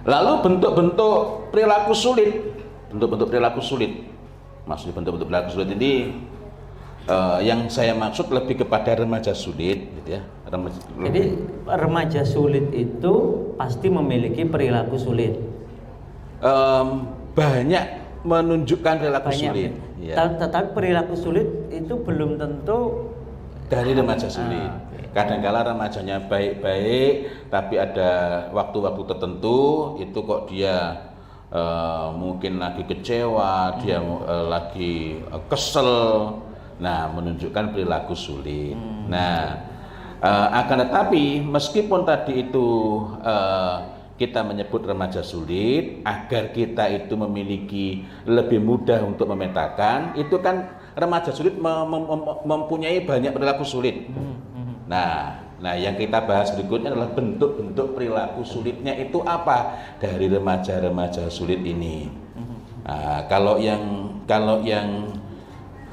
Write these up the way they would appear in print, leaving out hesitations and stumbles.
Lalu bentuk-bentuk perilaku sulit, maksudnya bentuk-bentuk perilaku sulit ini yang saya maksud lebih kepada remaja sulit, gitu ya. Jadi remaja sulit itu pasti memiliki perilaku sulit. Banyak menunjukkan perilaku sulit. Ya. Tetapi perilaku sulit itu belum tentu dari remaja sulit. Kadangkala remajanya baik-baik, tapi ada waktu-waktu tertentu itu kok dia mungkin lagi kecewa, dia lagi kesel. Nah, menunjukkan perilaku sulit. Nah, akan tetapi meskipun tadi itu kita menyebut remaja sulit, agar kita itu memiliki lebih mudah untuk memetakan, itu kan remaja sulit mempunyai banyak perilaku sulit. Nah, yang kita bahas berikutnya adalah bentuk-bentuk perilaku sulitnya itu apa dari remaja-remaja sulit ini. Nah, kalau yang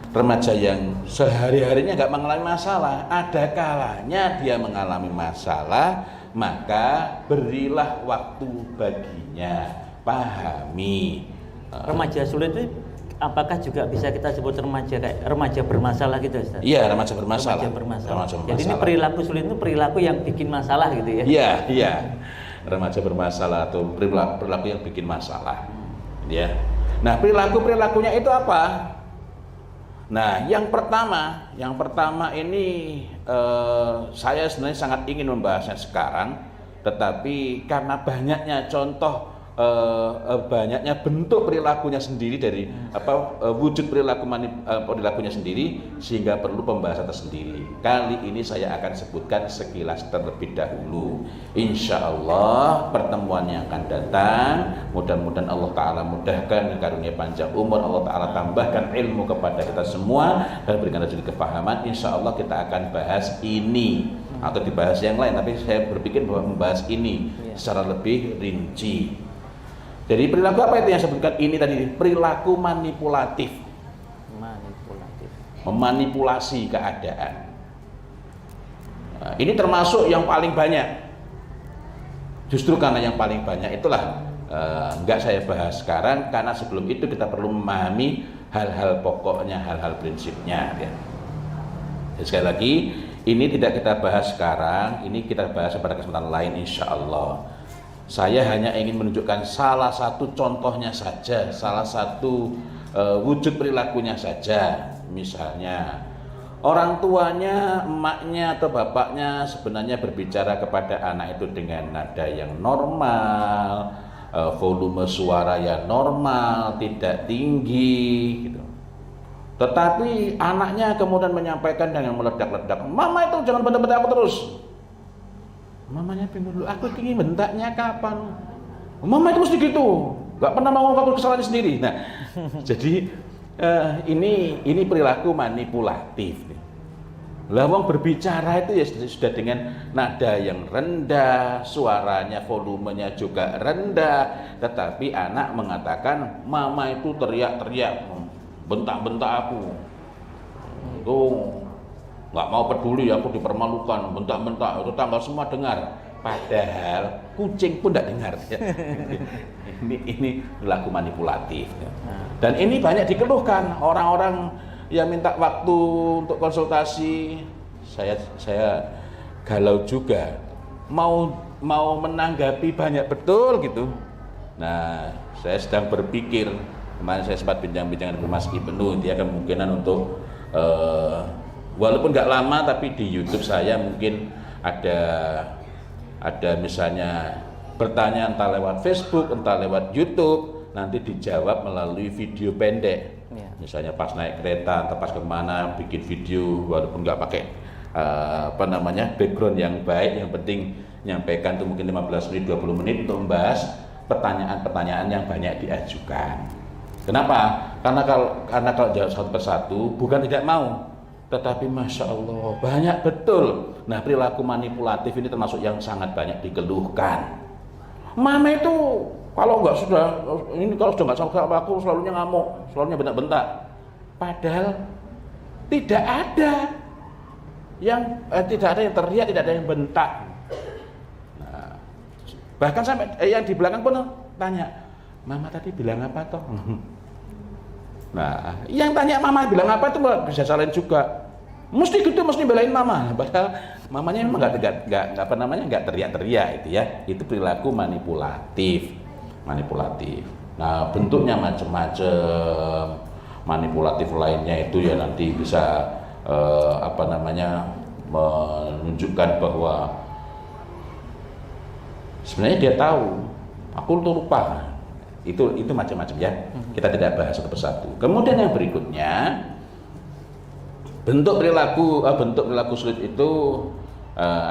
remaja yang sehari-harinya nggak mengalami masalah, ada kalanya dia mengalami masalah, maka berilah waktu baginya, pahami. Remaja sulit itu apakah juga bisa kita sebut remaja bermasalah gitu, Ustaz? Iya, remaja bermasalah. Remaja bermasalah. Jadi ini perilaku sulit itu perilaku yang bikin masalah gitu ya? Iya. Remaja bermasalah atau perilaku yang bikin masalah. Ya. Nah, perilakunya itu apa? Nah, yang pertama ini saya sebenarnya sangat ingin membahasnya sekarang, tetapi karena banyaknya contoh, banyaknya bentuk perilakunya sendiri dari wujud perilakunya sendiri, sehingga perlu pembahasan tersendiri. Kali ini saya akan sebutkan sekilas terlebih dahulu. Insya Allah pertemuan yang akan datang, mudah-mudahan Allah Ta'ala mudahkan, karunia panjang umur, Allah Ta'ala tambahkan ilmu kepada kita semua dan berikan rezeki kefahaman. Insya Allah kita akan bahas ini atau dibahas yang lain, tapi saya berpikir bahwa membahas ini secara lebih rinci. Jadi perilaku apa itu yang saya sebutkan ini tadi? Perilaku manipulatif. Memanipulasi keadaan. Nah, ini termasuk yang paling banyak. Justru karena yang paling banyak itulah enggak saya bahas sekarang, karena sebelum itu kita perlu memahami hal-hal pokoknya, hal-hal prinsipnya. Ya. Jadi sekali lagi, ini tidak kita bahas sekarang, ini kita bahas pada kesempatan lain insya Allah. Saya hanya ingin menunjukkan salah satu contohnya saja, salah satu wujud perilakunya saja. Misalnya, orang tuanya, emaknya atau bapaknya sebenarnya berbicara kepada anak itu dengan nada yang normal, volume suara yang normal, tidak tinggi, gitu. Tetapi anaknya kemudian menyampaikan dengan meledak-ledak, "Mama itu jangan bentak-bentak aku terus." Mamanya bingung dulu, aku ingin bentaknya kapan? Mama itu mesti gitu, nggak pernah mau ngakui kesalahannya sendiri. Nah, jadi ini perilaku manipulatif. Lah wong berbicara itu ya sudah dengan nada yang rendah, suaranya volumenya juga rendah, tetapi anak mengatakan mama itu teriak-teriak, bentak-bentak aku. Itu nggak mau peduli, aku dipermalukan, bentak-bentak, itu tanggal semua dengar. Padahal kucing pun tidak dengar. Ini perilaku manipulatif. Dan ini banyak dikeluhkan orang-orang yang minta waktu untuk konsultasi. Saya galau juga, mau menanggapi banyak betul gitu. Nah, saya sedang berpikir, kemarin saya sempat bincang-bincang dengan Mas Ibnu, dia kemungkinan untuk walaupun nggak lama, tapi di YouTube saya mungkin ada misalnya pertanyaan entah lewat Facebook, entah lewat YouTube, nanti dijawab melalui video pendek. Misalnya pas naik kereta atau pas kemana, bikin video walaupun nggak pakai background yang baik, yang penting nyampaikan itu mungkin 15 menit, 20 menit untuk membahas pertanyaan-pertanyaan yang banyak diajukan. Kenapa? Karena kalau jawab satu persatu bukan tidak mau, tetapi Masya Allah banyak betul. Nah, perilaku manipulatif ini termasuk yang sangat banyak dikeluhkan. Mama itu kalau sudah nggak sama aku selalunya ngamuk, selalunya bentak-bentak. Padahal tidak ada yang teriak, tidak ada yang bentak. Nah, Bahkan sampai yang di belakang pun tanya, mama tadi bilang apa toh? Nah, yang tanya mama bilang apa itu bisa salahin juga. Mesti gitu, mesti belain mama. Padahal mamanya memang nggak teriak-teriak itu ya. Itu perilaku manipulatif. Nah, bentuknya macam-macam. Manipulatif lainnya itu ya nanti bisa menunjukkan bahwa sebenarnya dia tahu, aku tuh lupa. Itu macam-macam ya. Kita tidak bahas satu persatu. Kemudian yang berikutnya, bentuk perilaku sulit itu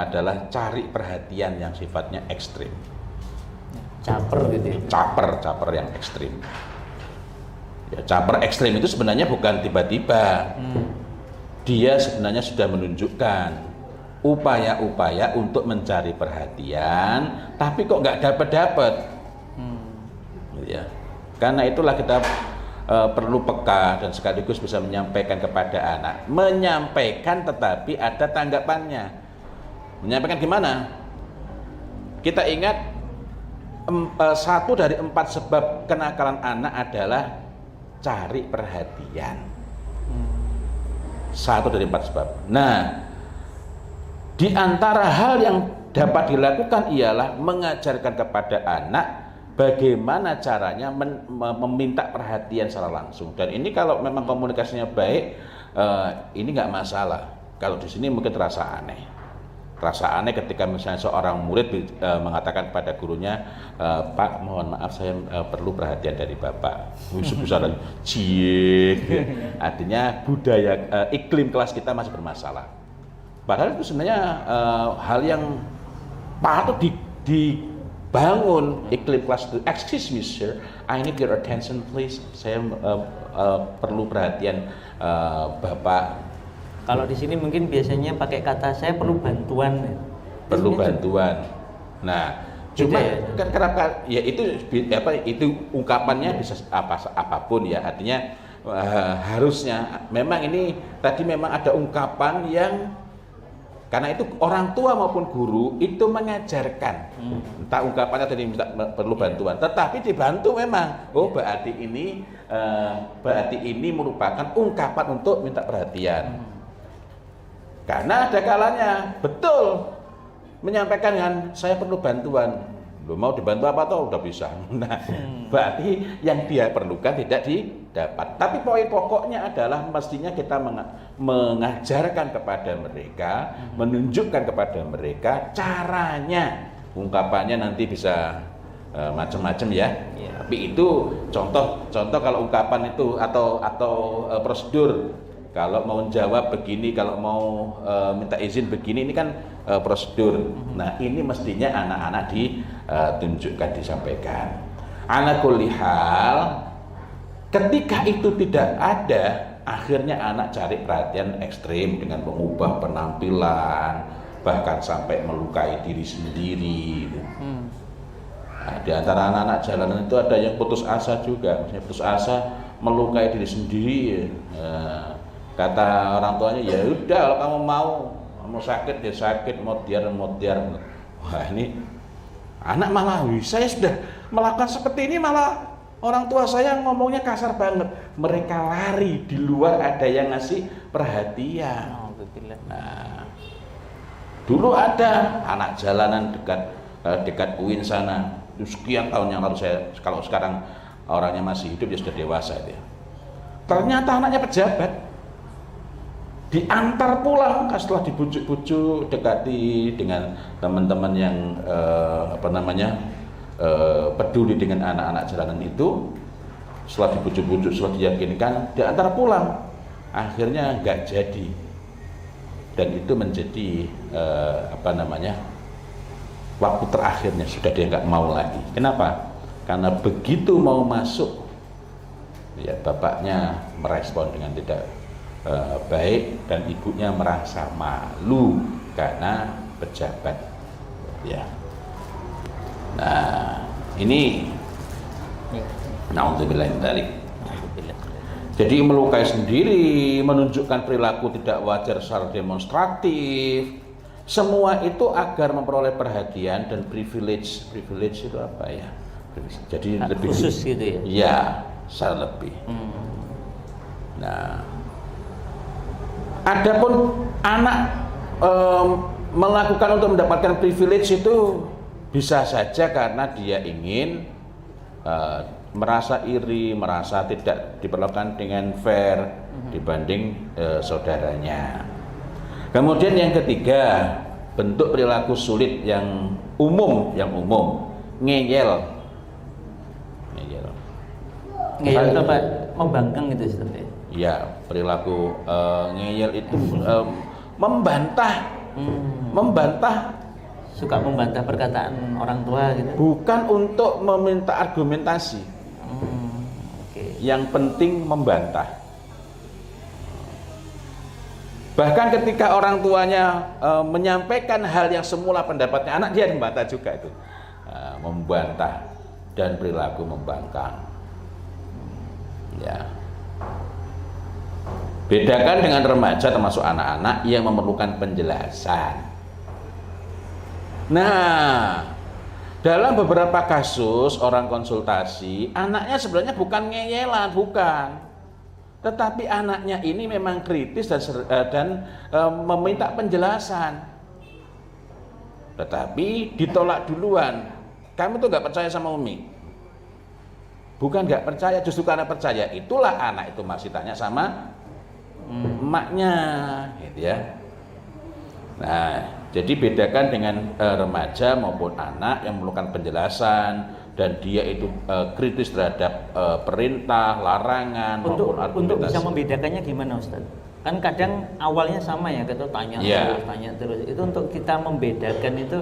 adalah cari perhatian yang sifatnya ekstrim. Caper gitu ya. Caper yang ekstrim. Ya, caper ekstrim itu sebenarnya bukan tiba-tiba. Dia sebenarnya sudah menunjukkan upaya-upaya untuk mencari perhatian, tapi kok nggak dapat. Ya. Karena itulah kita perlu peka dan sekaligus bisa menyampaikan kepada anak. Menyampaikan tetapi ada tanggapannya. Menyampaikan gimana? Kita ingat 1 dari 4 sebab kenakalan anak adalah cari perhatian. 1 dari 4 sebab. Nah, di antara hal yang dapat dilakukan ialah mengajarkan kepada anak bagaimana caranya meminta perhatian secara langsung. Dan ini kalau memang komunikasinya baik, ini nggak masalah. Kalau di sini mungkin terasa aneh. Terasa aneh ketika misalnya seorang murid mengatakan pada gurunya, Pak, mohon maaf saya perlu perhatian dari Bapak. Besar cik. Artinya budaya iklim kelas kita masih bermasalah. Padahal itu sebenarnya hal yang patut dibangun iklim kelas itu. Excuse me sir, I need your attention please. Saya perlu perhatian Bapak. Kalau di sini mungkin biasanya pakai kata saya perlu bantuan. Perlu bantuan. Nah, cuma kan kenapa ya itu ungkapannya bisa apapun ya. Artinya harusnya memang ini tadi memang ada ungkapan yang karena itu orang tua maupun guru itu mengajarkan. Entah ungkapannya tadi minta perlu bantuan, tetapi dibantu memang. Oh, berarti ini merupakan ungkapan untuk minta perhatian. Karena ada kalanya betul menyampaikan dengan saya perlu bantuan. Lu mau dibantu apa toh udah bisa. Nah, berarti yang dia perlukan tidak didapat. Tapi poin pokoknya adalah mestinya kita mengajarkan kepada mereka, menunjukkan kepada mereka caranya. Ungkapannya nanti bisa macam-macam ya. Tapi itu contoh kalau ungkapan itu atau prosedur. Kalau mau jawab begini, kalau mau minta izin begini, ini kan prosedur. Nah, ini mestinya anak-anak ditunjukkan, disampaikan. Ala kulli hal, ketika itu tidak ada, akhirnya anak cari perhatian ekstrim dengan mengubah penampilan, bahkan sampai melukai diri sendiri. Nah, di antara anak-anak jalanan itu ada yang putus asa juga, misalnya putus asa melukai diri sendiri. Kata orang tuanya, ya udah kalau kamu mau sakit ya sakit, mau diar. Wah, ini anak malah saya sudah melakukan seperti ini malah orang tua saya ngomongnya kasar banget. Mereka lari di luar ada yang ngasih perhatian. Nah, dulu ada anak jalanan dekat UIN sana. Sekian tahun yang lalu kalau sekarang orangnya masih hidup ya sudah dewasa itu ya. Ternyata anaknya pejabat. Diantar pulang setelah dibujuk-bujuk, dekati dengan teman-teman yang peduli dengan anak-anak jalanan itu. Setelah dibujuk-bujuk, setelah diyakinkan, diantar pulang, akhirnya nggak jadi. Dan itu menjadi waktu terakhirnya sudah dia nggak mau lagi. Kenapa? Karena begitu mau masuk, ya bapaknya merespon dengan tidak baik dan ibunya merasa malu karena pejabat ya. Nah, ini naudzubillah min dzalik. Jadi melukai sendiri, menunjukkan perilaku tidak wajar secara demonstratif, Semua itu agar memperoleh perhatian dan privilege. Privilege itu apa ya? Jadi Hak lebih khusus gitu ya. Iya, secara lebih. Nah, adapun anak melakukan untuk mendapatkan privilege itu bisa saja karena dia ingin merasa iri, merasa tidak diperlakukan dengan fair dibanding saudaranya. Kemudian yang ketiga, bentuk perilaku sulit yang umum, ngeyel. Ngeyel itu apa? Membangkang gitu Ustaz ya. Ya, perilaku ngeyel itu membantah, Suka membantah perkataan orang tua gitu. bukan untuk meminta argumentasi. Oke. Yang penting membantah. Bahkan ketika orang tuanya menyampaikan hal yang semula pendapatnya anak, dia membantah juga itu. Membantah dan perilaku membangkang. Ya. Bedakan dengan remaja termasuk anak-anak yang memerlukan penjelasan. Nah, dalam beberapa kasus orang konsultasi, anaknya sebenarnya bukan ngeyelan, bukan. Tetapi anaknya ini memang kritis dan meminta penjelasan. Tetapi ditolak duluan. Kamu tuh nggak percaya sama Umi. Bukan nggak percaya, justru karena percaya itulah anak itu masih tanya sama emaknya, gitu ya. Nah, jadi bedakan dengan remaja maupun anak yang memerlukan penjelasan dan dia itu kritis terhadap perintah, larangan maupun argumentasi. Untuk bisa membedakannya gimana Ustaz? Kan kadang awalnya sama ya, kita tanya terus. Itu untuk kita membedakan itu.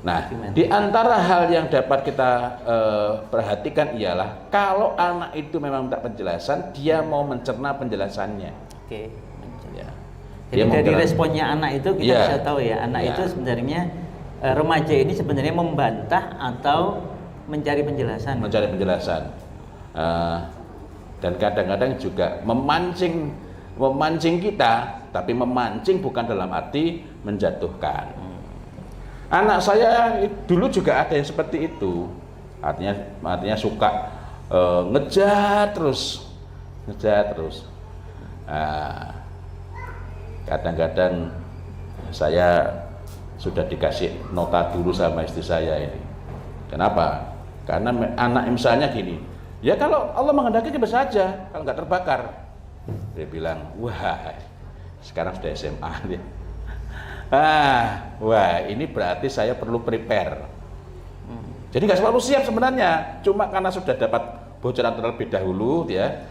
Nah, gimana? di antara hal yang dapat kita perhatikan ialah kalau anak itu memang minta penjelasan, dia mau mencerna penjelasannya. Oke. Ya. Jadi dari responnya anak itu kita bisa tahu ya, anak itu sebenarnya remaja ini sebenarnya membantah atau mencari penjelasan. Mencari penjelasan. Dan kadang-kadang juga memancing kita, tapi memancing bukan dalam arti menjatuhkan. Anak saya dulu juga ada yang seperti itu, artinya suka ngejar terus. Kadang-kadang saya sudah dikasih nota dulu sama istri saya ini. Kenapa? Karena anak misalnya gini, ya kalau Allah menghendaki bisa saja, kalau nggak terbakar. Dia bilang, wah sekarang sudah SMA dia. Wah ini berarti saya perlu prepare. Jadi nggak selalu siap sebenarnya, cuma karena sudah dapat bocoran terlebih dahulu, ya.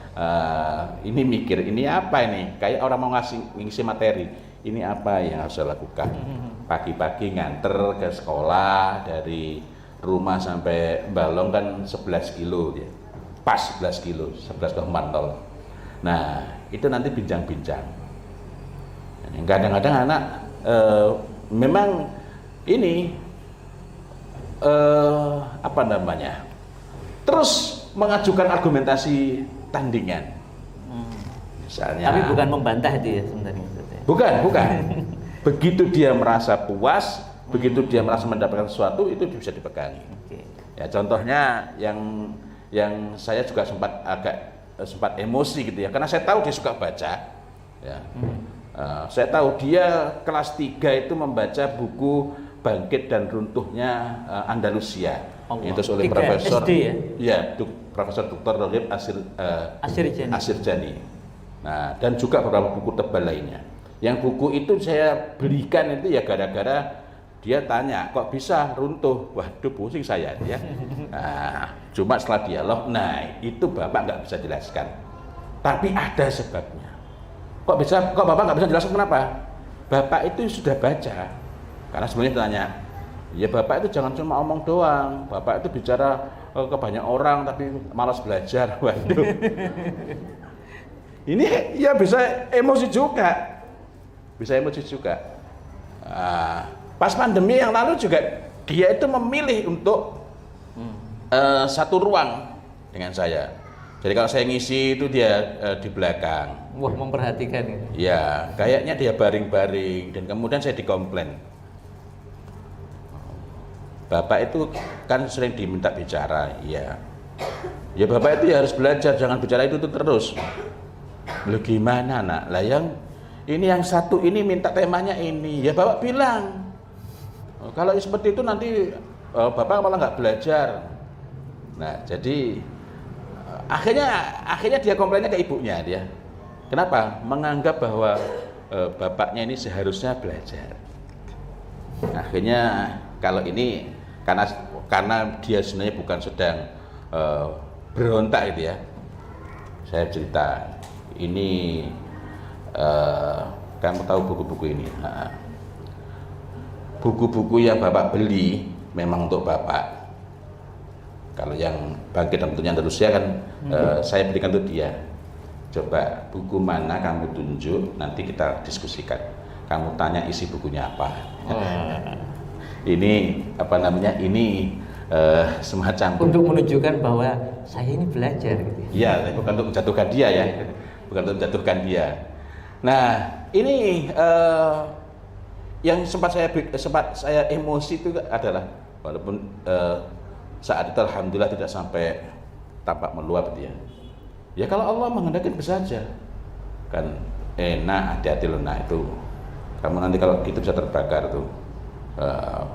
Ini mikir, ini apa ini? Kayak orang mau ngisi materi, ini apa yang harus saya lakukan? Pagi-pagi nganter ke sekolah dari rumah sampai Balong kan 11 kilo, ya. Pas 11 kilo, 11 ke Mantol. Nah itu nanti bincang-bincang. Kadang-kadang anak memang ini terus mengajukan argumentasi tandingan, misalnya. Tapi bukan membantah itu ya sebenarnya. Bukan. Begitu dia merasa puas, begitu dia merasa mendapatkan sesuatu, itu bisa dipegangi. Ya contohnya yang saya juga sempat emosi gitu ya, karena saya tahu dia suka baca. Ya. Saya tahu dia kelas 3 itu membaca buku Bangkit dan Runtuhnya Andalusia. Itu oleh Profesor SD ya? Profesor Dr. Rohib Asirjani. Nah, dan juga beberapa buku tebal lainnya. Yang buku itu saya belikan itu ya gara-gara dia tanya, kok bisa runtuh? Waduh, pusing saya ya. Nah, cuma setelah dialog, itu Bapak nggak bisa jelaskan. Tapi ada sebabnya. Kok Bapak nggak bisa jelaskan kenapa? Bapak itu sudah baca. Karena sebenarnya tanya, ya Bapak itu jangan cuma omong doang. Bapak itu bicara ke banyak orang tapi malas belajar. Waduh. Ini ya bisa emosi juga. Pas pandemi yang lalu juga dia itu memilih untuk satu ruang dengan saya. Jadi kalau saya ngisi itu dia di belakang. Wah, memperhatikan itu. Ya, kayaknya dia baring-baring dan kemudian saya dikomplain. Bapak itu kan sering diminta bicara, ya. Ya Bapak itu ya harus belajar, jangan bicara itu terus. Loh gimana nak? Lah yang satu ini minta temanya ini, ya Bapak bilang. Kalau seperti itu nanti Bapak malah nggak belajar. Nah jadi akhirnya dia komplainnya ke ibunya dia. Kenapa? Menganggap bahwa bapaknya ini seharusnya belajar. Akhirnya kalau ini karena dia sebenarnya bukan sedang berontak gitu ya. Saya cerita ini kamu tahu buku-buku ini. Buku-buku yang Bapak beli memang untuk Bapak. Kalau yang Bangkit dan Tentunya Rusia kan saya berikan untuk dia. Coba buku mana kamu tunjuk, nanti kita diskusikan. Kamu tanya isi bukunya apa. Ini apa namanya? Ini semacam untuk menunjukkan bahwa saya ini belajar gitu. Iya, bukan untuk menjatuhkan dia ya. Bukan untuk menjatuhkan dia. Nah, ini yang sempat saya emosi itu adalah walaupun saat itu alhamdulillah tidak sampai tampak meluap dia. Ya kalau Allah menghendaki bisa saja. Kan enak, hati-hati loh, nah itu. Kamu nanti kalau gitu bisa terbakar tuh.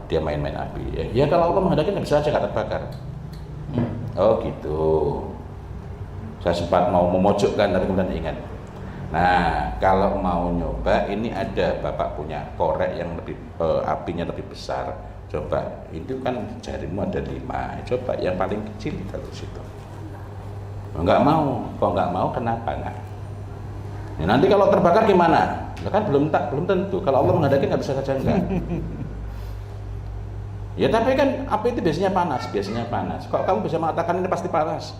Dia main-main api. Ya kalau Allah menghendaki bisa saja nggak terbakar. Oh gitu. Saya sempat mau memojokkan tapi kemudian ingat. Nah kalau mau nyoba ini ada Bapak punya korek yang lebih apinya lebih besar. Coba itu kan jarimu ada 5. Coba yang paling kecil taruh situ. Enggak mau. Kok enggak mau kenapa enggak? Ya, nanti kalau terbakar gimana? Ya kan belum tentu. Kalau Allah menghendaki nggak bisa saja enggak. Ya tapi kan api itu biasanya panas. Kok kamu bisa mengatakan ini pasti panas?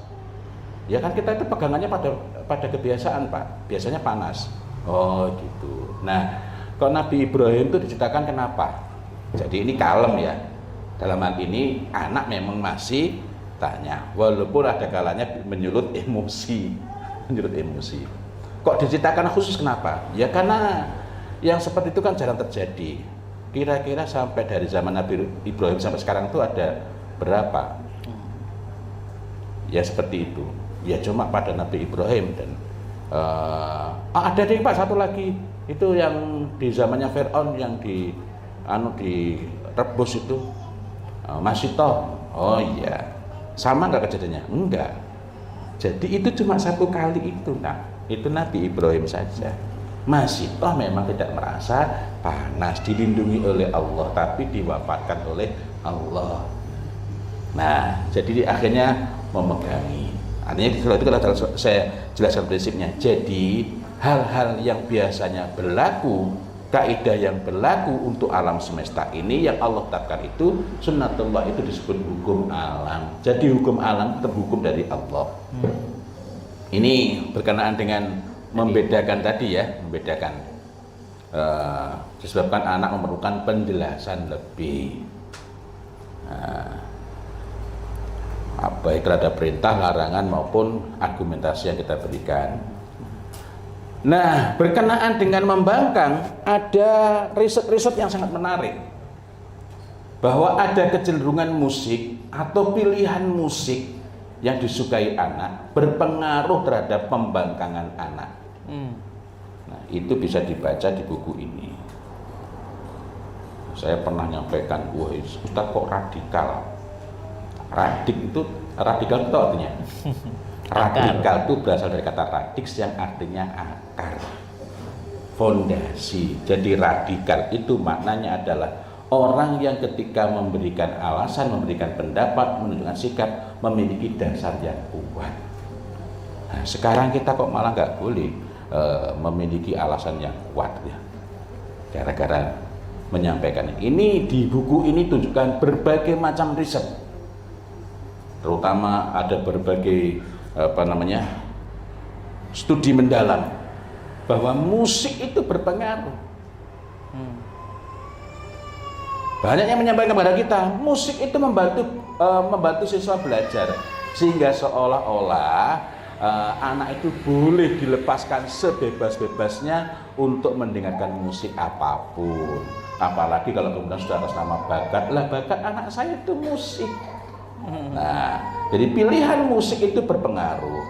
Ya kan kita itu pegangannya pada kebiasaan Pak. Biasanya panas. Oh gitu. Nah, kok Nabi Ibrahim itu diceritakan kenapa? Jadi ini kalem ya. Dalam hal ini anak memang masih tanya, walaupun ada kalanya menyulut emosi. Kok diceritakan khusus kenapa? Ya karena yang seperti itu kan jarang terjadi. Kira-kira sampai dari zaman Nabi Ibrahim sampai sekarang itu ada berapa? Ya seperti itu. Ya cuma pada Nabi Ibrahim dan ada nih Pak satu lagi itu yang di zamannya Fir'aun yang direbus itu masih toh. Oh iya. Sama nggak kejadiannya? Enggak. Jadi itu cuma satu kali itu. Nah, itu Nabi Ibrahim saja. Masih toh memang tidak merasa panas, dilindungi oleh Allah, tapi diwafatkan oleh Allah. Nah, jadi akhirnya memegangi. Artinya kalau itu kalau saya jelaskan prinsipnya. Jadi hal-hal yang biasanya berlaku, kaidah yang berlaku untuk alam semesta ini yang Allah tetapkan itu sunnatullah itu disebut hukum alam. Jadi hukum alam terhukum dari Allah. Ini berkenaan dengan membedakan tadi ya, disebabkan anak memerlukan penjelasan lebih. Baik terhadap perintah, larangan maupun argumentasi yang kita berikan. Nah, berkenaan dengan membangkang, ada riset-riset yang sangat menarik bahwa ada kecenderungan musik atau pilihan musik yang disukai anak berpengaruh terhadap pembangkangan anak. Nah, itu bisa dibaca di buku ini. Saya pernah nyampaikan, wah Ustaz kok radikal. Radikal itu artinya radikal itu berasal dari kata radix yang artinya akar, fondasi. Jadi radikal itu maknanya adalah orang yang ketika memberikan alasan, memberikan pendapat, menunjukkan sikap, memiliki dasar yang kuat. Nah, sekarang kita kok malah nggak boleh memiliki alasan yang kuat ya, gara-gara menyampaikan ini. Di buku ini tunjukkan berbagai macam riset, terutama ada berbagai studi mendalam bahwa musik itu berpengaruh. Banyak yang menyampaikan kepada kita musik itu membantu siswa belajar, sehingga seolah-olah anak itu boleh dilepaskan sebebas-bebasnya untuk mendengarkan musik apapun. Apalagi kalau kemudian sudah atas nama bakat, lah bakat anak saya itu musik. Nah, jadi pilihan musik itu berpengaruh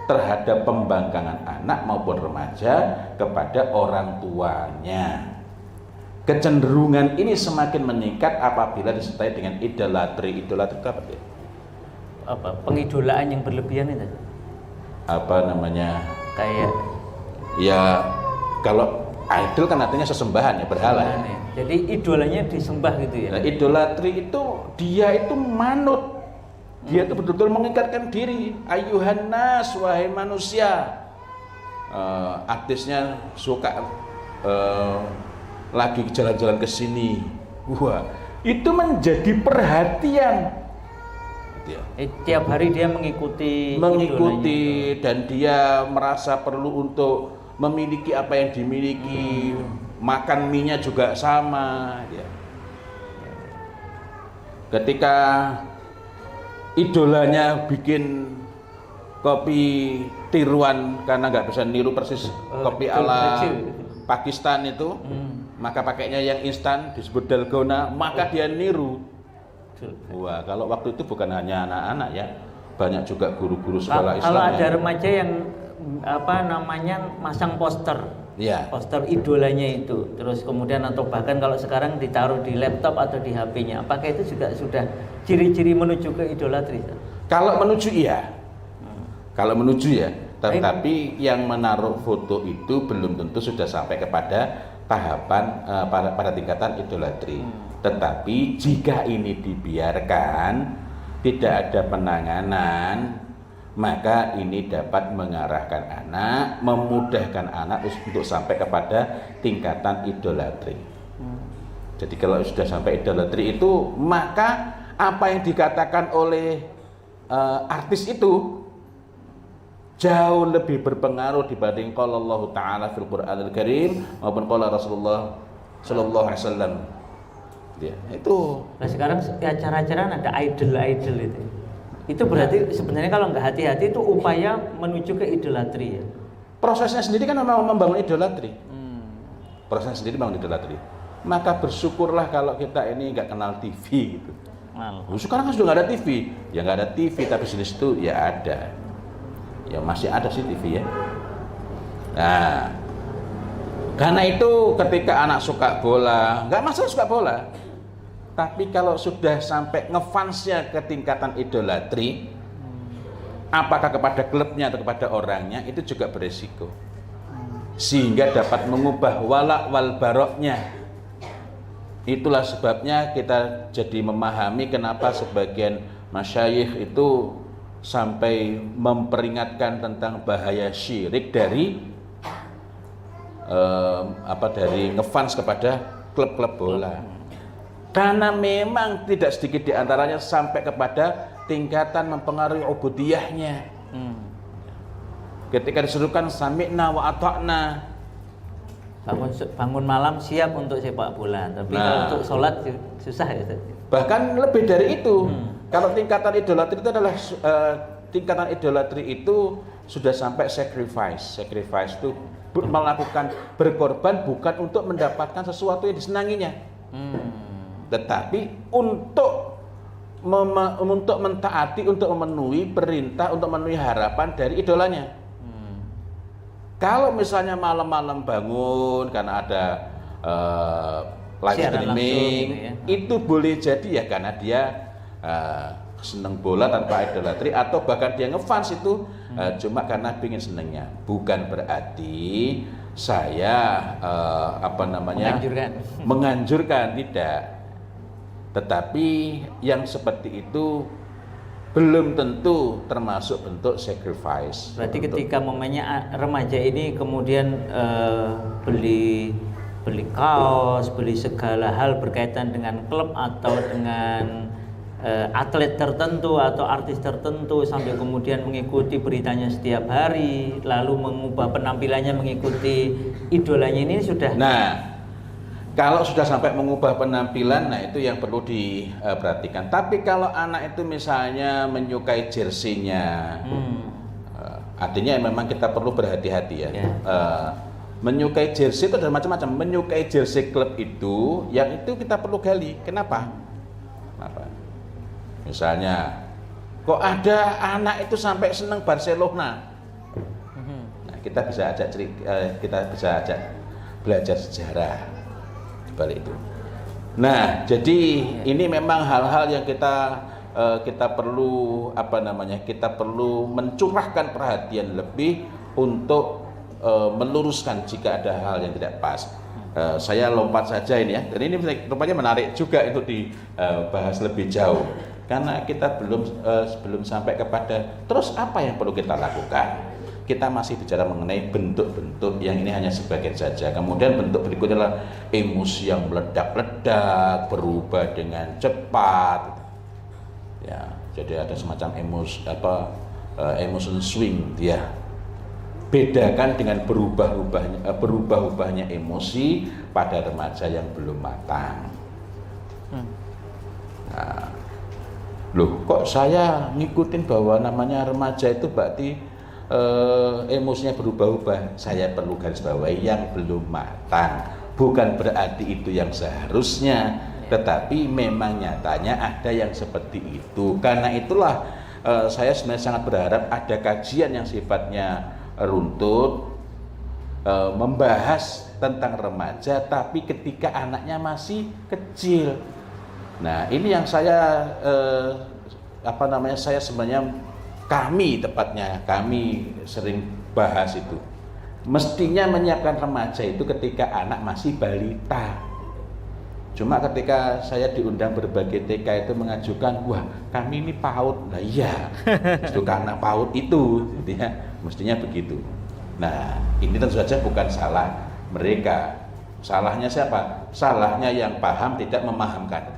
terhadap pembangkangan anak maupun remaja kepada orang tuanya. Kecenderungan ini semakin meningkat apabila disertai dengan idolatri. Idolatri itu apa ya? Apa? Pengidolaan yang berlebihan itu? Apa namanya? Kayak ya kalau idol kan artinya sesembahan ya, berhala. Jadi idolanya disembah gitu ya. Nah, idolatri itu dia itu manut. Dia itu betul-betul mengikatkan diri. Ayuhan nas, wahai manusia. Artisnya suka lagi jalan-jalan ke sini. Wah, itu menjadi perhatian. Gitu ya. Tiap hari dia mengikuti Dan dia merasa perlu untuk memiliki apa yang dimiliki. Makan mie-nya juga sama ya. Ketika idolanya bikin kopi tiruan karena nggak bisa niru persis kopi ala Pakistan itu, maka pakainya yang instan disebut dalgona, maka dia niru. Wah, kalau waktu itu bukan hanya anak-anak ya, banyak juga guru-guru sekolah Islam. Kalau ada remaja yang masang poster, ya, poster idolanya itu, terus kemudian atau bahkan kalau sekarang ditaruh di laptop atau di HP-nya, apakah itu juga sudah ciri-ciri menuju ke idolatri? Kalau menuju iya, kalau menuju ya, tetapi yang menaruh foto itu belum tentu sudah sampai kepada tahapan pada tingkatan idolatri. Tetapi jika ini dibiarkan, tidak ada penanganan, maka ini dapat mengarahkan anak, memudahkan anak untuk sampai kepada tingkatan idolatri. Jadi kalau sudah sampai idolatri itu, maka apa yang dikatakan oleh artis itu jauh lebih berpengaruh dibanding qala Allah Ta'ala fil Qur'anil Karim maupun qala Rasulullah sallallahu alaihi wasallam. Ya, itu. Nah, sekarang acara-acara ada idol itu. Itu berarti sebenarnya kalau nggak hati-hati itu upaya menuju ke idolatri ya. Prosesnya sendiri kan memang membangun idolatri. Prosesnya sendiri membangun idolatri. Maka bersyukurlah kalau kita ini nggak kenal TV gitu. Sekarang kan sudah nggak ada TV. Ya nggak ada TV, tapi di situ ya ada. Ya masih ada sih TV ya. Nah, karena itu ketika anak suka bola, nggak masalah suka bola. Tapi kalau sudah sampai ngefansnya ke tingkatan idolatri, apakah kepada klubnya atau kepada orangnya, itu juga beresiko. Sehingga dapat mengubah walak wal baroknya. Itulah sebabnya kita jadi memahami kenapa sebagian masyayikh itu sampai memperingatkan tentang bahaya syirik dari dari ngefans kepada klub-klub bola. Karena memang tidak sedikit diantaranya sampai kepada tingkatan mempengaruhi ubudiyahnya. Ketika disuruhkan sami'na wa ata'na, bangun malam siap untuk sepak bola, tapi kalau untuk sholat susah ya. Bahkan lebih dari itu. Kalau tingkatan idolatri itu adalah tingkatan idolatri itu sudah sampai sacrifice. Sacrifice itu melakukan berkorban bukan untuk mendapatkan sesuatu yang disenanginya. Tetapi untuk mentaati, untuk memenuhi perintah, untuk memenuhi harapan dari idolanya. Kalau misalnya malam-malam bangun karena ada live streaming, gitu ya, itu boleh jadi ya karena dia seneng bola tanpa idolatri, atau bahkan dia ngefans itu cuma karena ingin senengnya. Bukan berarti saya menganjurkan, tidak. Tetapi yang seperti itu belum tentu termasuk bentuk sacrifice. Berarti ketika momennya remaja ini kemudian beli kaos, beli segala hal berkaitan dengan klub atau dengan atlet tertentu atau artis tertentu, sampai kemudian mengikuti beritanya setiap hari, lalu mengubah penampilannya mengikuti idolanya, ini sudah. Nah, kalau sudah sampai mengubah penampilan, nah itu yang perlu diperhatikan. Tapi kalau anak itu misalnya menyukai jersinya, artinya memang kita perlu berhati-hati ya. Menyukai jersey itu ada macam-macam. Menyukai jersey klub itu, yang itu kita perlu gali. Kenapa? Misalnya, kok ada anak itu sampai senang Barcelona? Nah, kita bisa ajak belajar sejarah balik itu. Nah, jadi ini memang hal-hal yang kita perlu kita perlu mencurahkan perhatian lebih untuk meluruskan jika ada hal yang tidak pas. Saya lompat saja ini ya. Dan ini rupanya menarik juga untuk dibahas lebih jauh. Karena kita belum sampai kepada terus apa yang perlu kita lakukan. Kita masih bicara mengenai bentuk-bentuk yang ini hanya sebagian saja. Kemudian bentuk berikutnya adalah emosi yang meledak-ledak, berubah dengan cepat. Ya, jadi ada semacam emotion swing dia. Bedakan dengan berubah-ubahnya emosi pada remaja yang belum matang. Nah, loh, kok saya ngikutin bahwa namanya remaja itu berarti emosinya berubah-ubah? Saya perlu garis bawahi yang belum matang. Bukan berarti itu yang seharusnya, tetapi memang nyatanya ada yang seperti itu. Karena itulah saya sebenarnya sangat berharap ada kajian yang sifatnya runtut, membahas tentang remaja, tapi ketika anaknya masih kecil. Nah, ini yang saya saya sebenarnya kami sering bahas itu. Mestinya menyiapkan remaja itu ketika anak masih balita. Cuma ketika saya diundang berbagai TK itu mengajukan, wah kami ini PAUD. Nah iya, itu karena PAUD itu, ya, mestinya begitu. Nah, ini tentu saja bukan salah mereka. Salahnya siapa? Salahnya yang paham tidak memahamkan.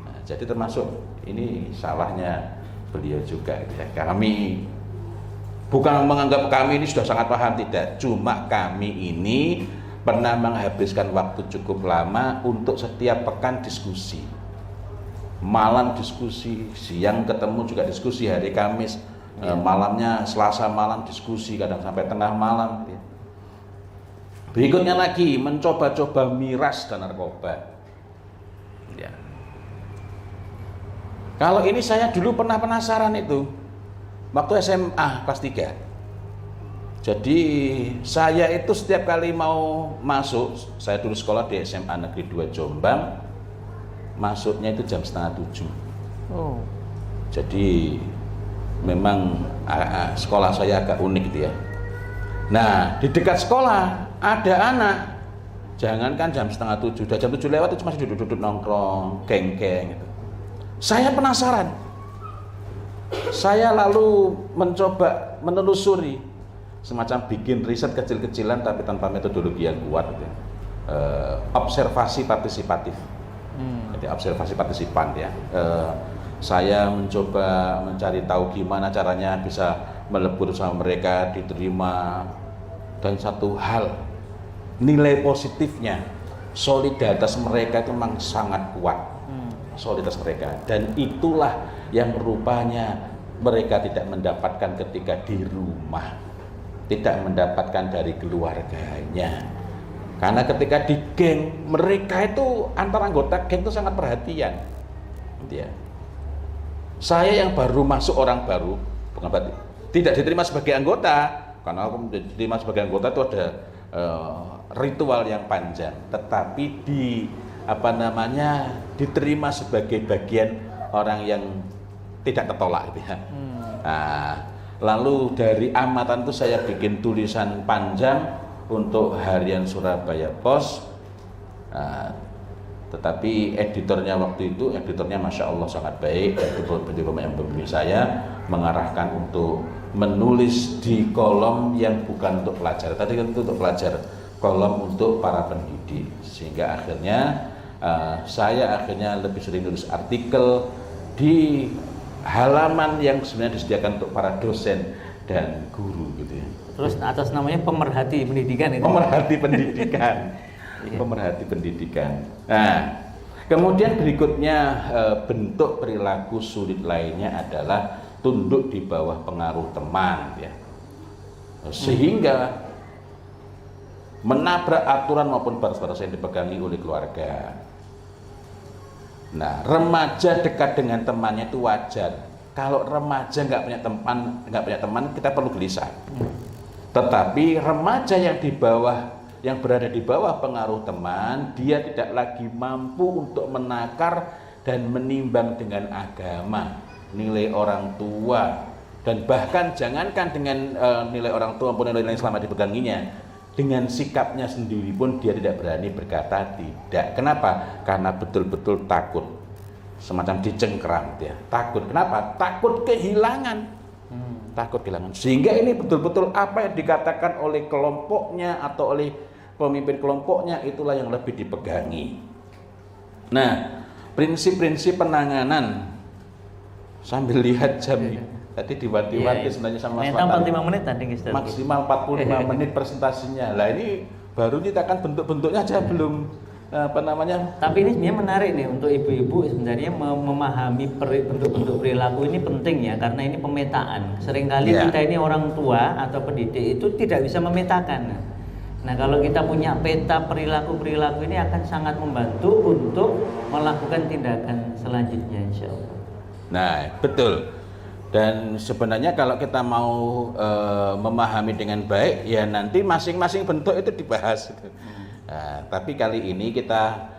Nah, jadi termasuk ini salahnya beliau juga, ya. Kami bukan menganggap kami ini sudah sangat paham, tidak. Cuma kami ini pernah menghabiskan waktu cukup lama untuk setiap pekan diskusi. Malam diskusi, siang ketemu juga diskusi, hari Kamis, malamnya Selasa malam diskusi, kadang sampai tengah malam. Ya. Berikutnya lagi mencoba-coba miras dan narkoba. Ya. Kalau ini saya dulu pernah penasaran itu waktu SMA kelas 3. Jadi saya itu setiap kali mau masuk, saya dulu sekolah di SMA Negeri 2 Jombang, masuknya itu jam 6:30. Oh. Jadi memang sekolah saya agak unik gitu ya. Nah, di dekat sekolah ada anak, jangankan jam 6:30, udah jam 7 lewat itu masih duduk-duduk nongkrong, geng-geng gitu. Saya penasaran. Saya lalu mencoba menelusuri, semacam bikin riset kecil-kecilan tapi tanpa metodologi yang kuat gitu. Observasi partisipatif. Jadi observasi partisipan ya. Saya mencoba mencari tahu gimana caranya bisa melebur sama mereka, diterima, dan satu hal, nilai positifnya, solidaritas mereka itu memang sangat kuat. Solidaritas mereka, dan itulah yang rupanya mereka tidak mendapatkan ketika di rumah, tidak mendapatkan dari keluarganya. Karena ketika di geng, mereka itu antar anggota geng itu sangat perhatian. Ya. Saya yang baru masuk, orang baru, bukan berarti tidak diterima sebagai anggota, karena aku diterima sebagai anggota itu ada ritual yang panjang, tetapi diterima sebagai bagian orang yang tidak tertolak gitu ya. Nah, lalu dari amatan itu saya bikin tulisan panjang untuk harian Surabaya Pos. Nah, tetapi editornya waktu itu, Masya Allah sangat baik, itu yang membimbing saya mengarahkan untuk menulis di kolom yang bukan untuk pelajar. Tadi kan itu untuk pelajar, kolom untuk para pendidik, sehingga akhirnya saya lebih sering nulis artikel di halaman yang sebenarnya disediakan untuk para dosen dan guru gitu ya. Terus atas namanya pemerhati pendidikan itu. Pemerhati pendidikan. Pemerhati pendidikan. Nah, kemudian berikutnya bentuk perilaku sulit lainnya adalah tunduk di bawah pengaruh teman ya. Sehingga menabrak aturan maupun batas-batas yang dipegangi oleh keluarga. Nah, remaja dekat dengan temannya itu wajar. Kalau remaja nggak punya teman, kita perlu gelisah. Tetapi remaja yang berada di bawah pengaruh teman, dia tidak lagi mampu untuk menakar dan menimbang dengan agama, nilai orang tua, dan bahkan jangankan dengan nilai orang tua maupun nilai yang selama dipeganginya, dengan sikapnya sendiri pun dia tidak berani berkata tidak. Kenapa? Karena betul-betul takut, semacam dicengkeram dia. Takut. Kenapa? Takut kehilangan. Takut kehilangan. Sehingga ini betul-betul apa yang dikatakan oleh kelompoknya atau oleh pemimpin kelompoknya itulah yang lebih dipegangi. Nah, prinsip-prinsip penanganan sambil lihat jam tadi diwanti-wanti sebenarnya sama Mas Fatah. 45 menit tadi Ustaz. Maksimal 45 menit presentasinya. Lah ini baru kita kan bentuk-bentuknya aja belum Tapi ini sebenarnya menarik nih untuk ibu-ibu sebenarnya memahami bentuk-bentuk perilaku ini penting ya, karena ini pemetaan. Seringkali kita ini orang tua atau pendidik itu tidak bisa memetakan. Nah, kalau kita punya peta perilaku ini akan sangat membantu untuk melakukan tindakan selanjutnya, insya Allah. Nah, betul. Dan sebenarnya kalau kita mau memahami dengan baik, ya nanti masing-masing bentuk itu dibahas. Nah, tapi kali ini kita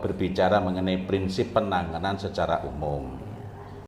berbicara mengenai prinsip penanganan secara umum.